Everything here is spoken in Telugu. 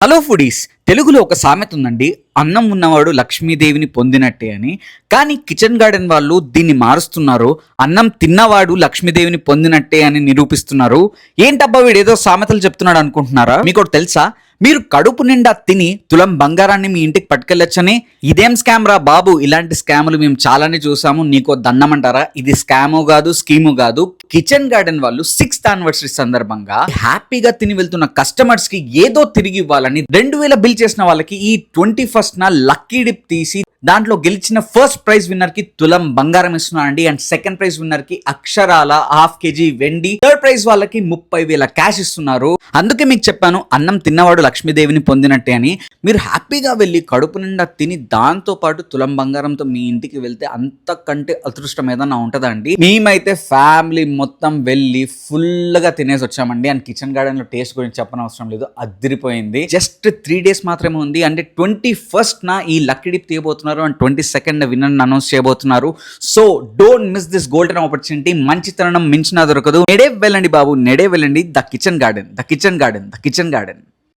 హలో ఫుడీస్, తెలుగులో ఒక సామెత ఉందండి, అన్నం ఉన్నవాడు లక్ష్మీదేవిని పొందినట్టే అని. కానీ కిచెన్ గార్డెన్ వాళ్ళు దీన్ని మారుస్తున్నారు, అన్నం తిన్నవాడు లక్ష్మీదేవిని పొందినట్టే అని నిరూపిస్తున్నారు. ఏంటబ్బా వీడు ఏదో సామెతలు చెప్తున్నాడు అనుకుంటున్నారా? మీకు ఒకటి తెలుసా, మీరు కడుపు నిండా తిని తులం బంగారాన్ని మీ ఇంటికి పట్టుకెళ్ళొచ్చని. ఇదేం స్కామ్ రా బాబు, ఇలాంటి స్కాములు మేము చాలానే చూసాము, నీకో దండమంటారా? ఇది స్కాము కాదు, స్కీము కాదు. కిచెన్ గార్డెన్ వాళ్ళు 6th యానివర్సరీ సందర్భంగా హ్యాపీగా తిని వెళ్తున్న కస్టమర్స్ కి ఏదో తిరిగి ఇవ్వాలని 2000 బిల్ చేసిన వాళ్ళకి ఈ 21st లక్కీ డిప్ తీసి దాంట్లో గెలిచిన ఫస్ట్ ప్రైజ్ విన్నర్ కి తులం బంగారం ఇస్తున్నారండి. అండ్ సెకండ్ ప్రైజ్ విన్నర్ కి అక్షరాల 1/2 kg వెండి, థర్డ్ ప్రైజ్ వాళ్ళకి 30,000 క్యాష్ ఇస్తున్నారు. అందుకే మీకు చెప్పాను, అన్నం తిన్నవాడు లక్ష్మీదేవిని పొందినట్టే అని. మీరు హ్యాపీగా వెళ్ళి కడుపు నిండా తిని దాంతో పాటు తులం బంగారంతో మీ ఇంటికి వెళ్తే అంతకంటే అదృష్టం ఏదన్నా ఉంటుందా అండి? మేమైతే ఫ్యామిలీ మొత్తం వెళ్ళి ఫుల్ గా తినేసి వచ్చామండి. అండ్ కిచెన్ గార్డెన్ లో టేస్ట్ గురించి చెప్పనవసరం లేదు, అదిరిపోయింది. జస్ట్ 3 days మాత్రమే ఉంది. అంటే 21st ఈ లక్కీ డిప్ తీయబోతున్నారు అండ్ 22nd విన్నర్ అనౌన్స్ చేయబోతున్నారు. So don't miss this golden opportunity. మంచితనం మించినా దొరకదు. నెడే వెళ్ళండి బాబు, నెడే వెళ్ళండి. The kitchen garden, the kitchen garden, the kitchen garden.